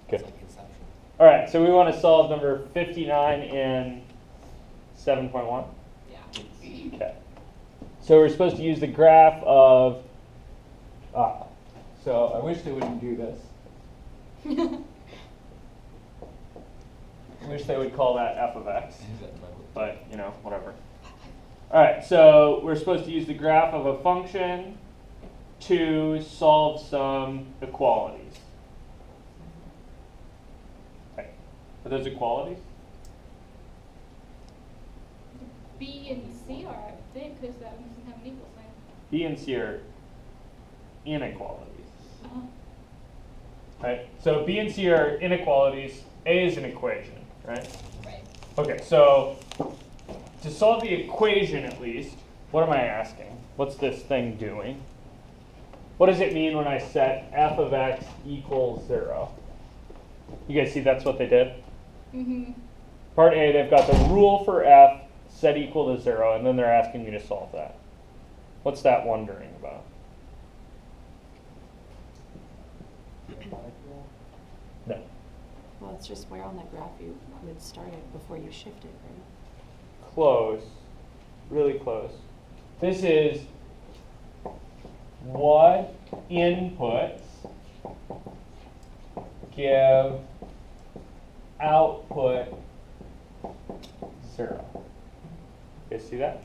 Good. It's like Inception. All right, so we want to solve number 59 in 7.1. Yeah. Okay. So we're supposed to use the graph of, so I wish they wouldn't do this. I wish they would call that f of x, but you know, whatever. All right, so we're supposed to use the graph of a function to solve some equalities. Okay. Are those equalities? B and C are, I think, because that doesn't have an equal sign. B and C are inequalities. Uh-huh. Right? So B and C are inequalities. A is an equation, right? Right. Okay, so to solve the equation at least, what am I asking? What's this thing doing? What does it mean when I set f of x equals 0? You guys see that's what they did? Mm-hmm. Part A, they've got the rule for f set equal to 0, and then they're asking me to solve that. What's that wondering about? No. Well, it's just where on the graph you would start it before you shift it, right? Close. Really close. This is what inputs give output 0. You guys see that?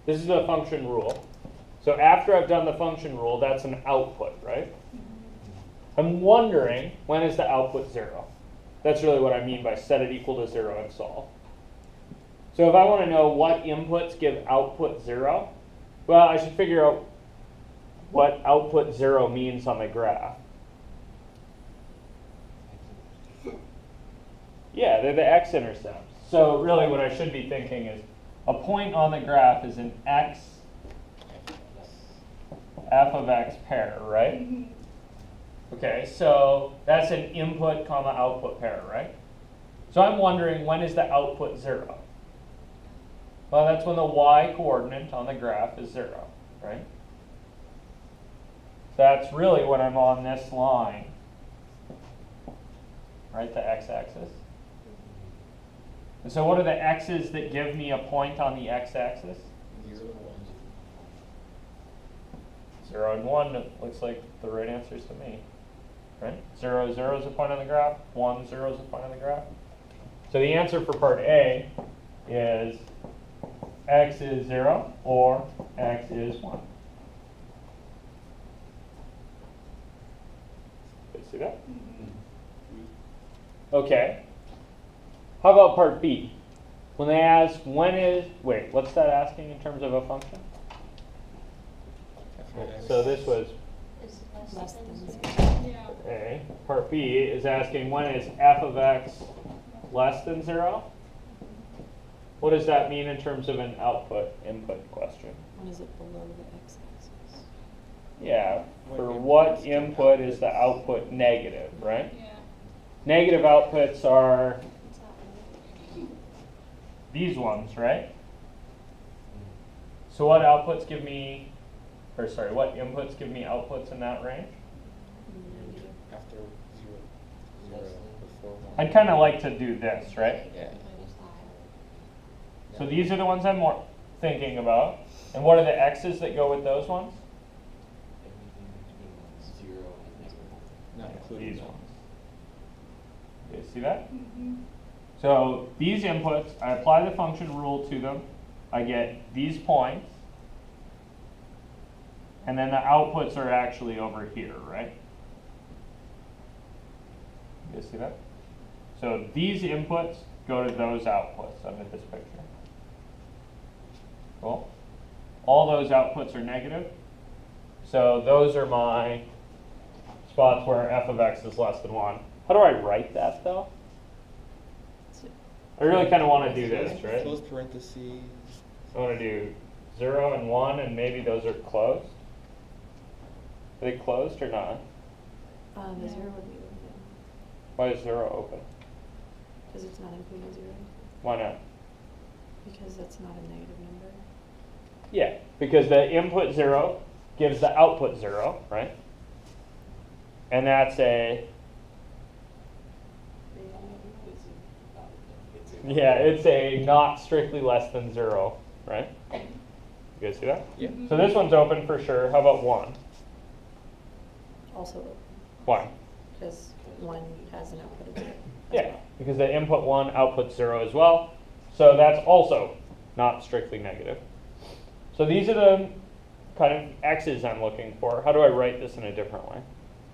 This is the function rule. So after I've done the function rule, that's an output, right? I'm wondering, when is the output 0? That's really what I mean by set it equal to 0 and solve. So if I want to know what inputs give output 0, well, I should figure out what output 0 means on the graph. Yeah, they're the x-intercepts. So really what I should be thinking is a point on the graph is an x f of x pair, right? Mm-hmm. Okay, so that's an input comma output pair, right? So I'm wondering, when is the output 0? Well, that's when the y coordinate on the graph is 0, right? That's really when I'm on this line, right, the x-axis. And so what are the x's that give me a point on the x-axis? 0 and 1, it looks like the right answers to me. Right? 0, 0 is a point on the graph. 1, 0 is a point on the graph. So the answer for part A is x is 0 or x is 1. Did you see that? Okay. How about part B? When they ask when is, wait, what's that asking in terms of a function? So this was Is Less than 0. Yeah. A. Part B is asking when is f of x less than 0? What does that mean in terms of an output-input question? When is it below the x-axis? Yeah, for what input is the output negative, right? Yeah. Negative outputs are It's not these ones, right? So what outputs give me, or sorry, what inputs give me outputs in that range? Negative. After 0, before 1. I'd kind of like to do this, right? Yeah. So these are the ones I'm more thinking about. And what are the x's that go with those ones? Everything between 0 and 0. Not including These that. ones. You see that? Mm-hmm. So these inputs, I apply the function rule to them. I get these points. And then the outputs are actually over here, right? You see that? So these inputs go to those outputs under this picture. Cool. All those outputs are negative. So those are my spots where f of x is less than 1. How do I write that though? I really kind of want to do this, right? Close parentheses. I want to do 0 and 1, and maybe those are closed. Are they closed or not? The 0 would be open, Why is 0 open? because it's not including 0, Why not? because that's not a negative number. Yeah, because the input 0 gives the output 0, right? And that's a Yeah, it's a not strictly less than 0, right? You guys see that? Yeah. So this one's open for sure. How about 1? Also, Why? because one has an output of 0. Yeah, because the input 1, output 0 as well. So that's also not strictly negative. So these are the kind of x's I'm looking for. How do I write this in a different way?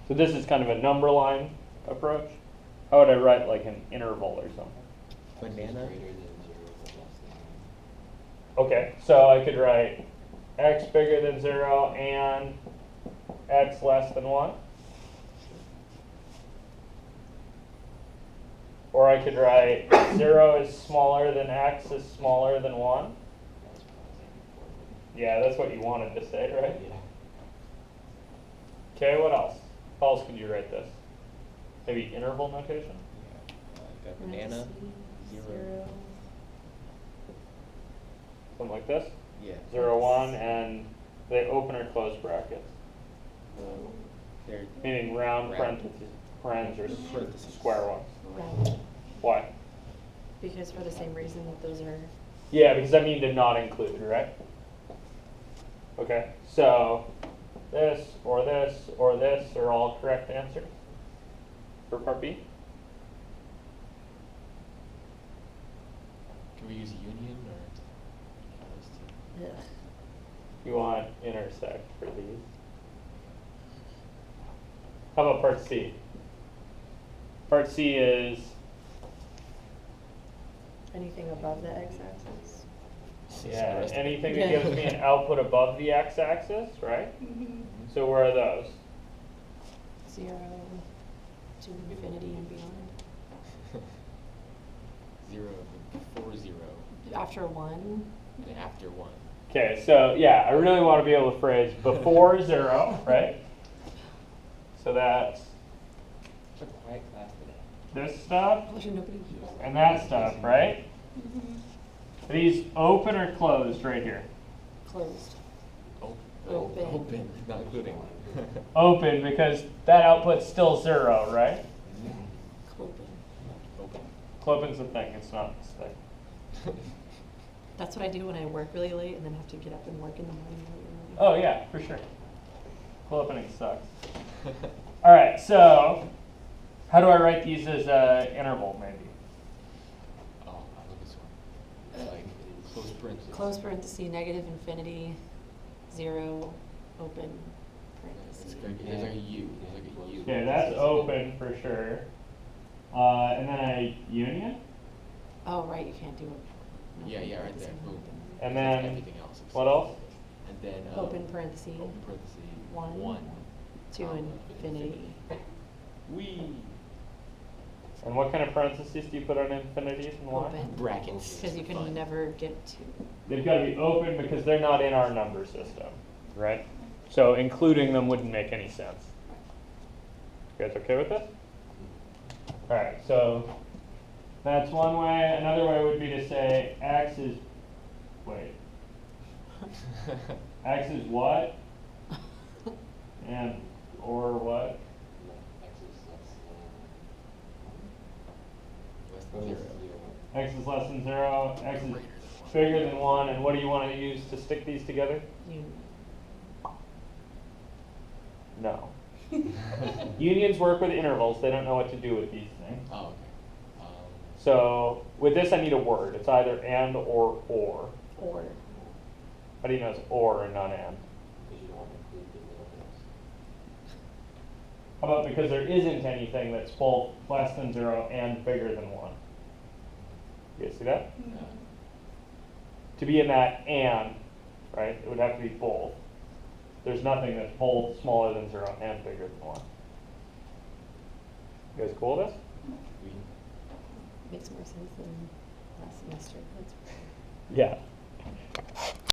So this is kind of a number line approach. How would I write like an interval or something? Banana. Okay, so I could write x bigger than 0 and x less than 1. Or I could write 0 is smaller than x is smaller than 1. Yeah, that's what you wanted to say, right? Okay, what else? How else could you write this? Maybe interval notation? Got banana. 0. Something like this? Yeah. 0, 1, and they open or close brackets. They're Meaning round Round. parens or Parentheses. square ones. Round. Why? Because for the same reason that those are, Yeah, because I mean to not include, right? Okay, so this or this or this are all correct answers for part B. Can we use union or? ugh. You want intersect for these. How about part C? Part C is, Anything above the x-axis. yeah, anything that gives me an output above the x-axis, right? So where are those? 0 to infinity and beyond. 0 before 0 After 1, and after 1. Okay, so yeah, I really want to be able to phrase before 0, right? So that's It's a quiet class today. this stuff pleasure nobody. and that stuff, right? Are these open or closed right here? Closed. Open. Open. Open, not including. Open because that output's still 0, right? Open. Open. Clopen's a thing, it's not this thing. That's what I do when I work really late and then have to get up and work in the morning. Oh yeah, for sure. Clopening sucks. All right, so how do I write these as an interval, maybe? Oh, I love this one. Like close parentheses. Close parenthesis, negative infinity, 0, open It's parenthesis. like, there's like a U. There's like a U. Okay, that's open for sure. And then a union, Oh, right, you can't do it. Yeah, yeah, right there. Boom. and That's then everything else except- what else? And then Open parenthesis, Open parenthesis. 1 to infinity. Wee. And what kind of parentheses do you put on infinities and why? Open. Brackets. Because you can Fun. never get to. They've got to be open because they're not in our number system, right? So including them wouldn't make any sense. You guys okay with this? All right, so that's one way. Another way would be to say x is, wait, x is what? And, or what? Less than 0. X is less than 0, x is bigger than 1, and what do you want to use to stick these together? Union. No. Unions work with intervals. They don't know what to do with these things. Oh, okay. So with this, I need a word. It's either and or or. Or. How do you know it's or and not and? How about because there isn't anything that's both less than 0 and bigger than 1? You guys see that? To be in that and, right, it would have to be both. There's nothing that's both smaller than 0 and bigger than 1. You guys cool with this? Makes more sense than last semester. That's Yeah.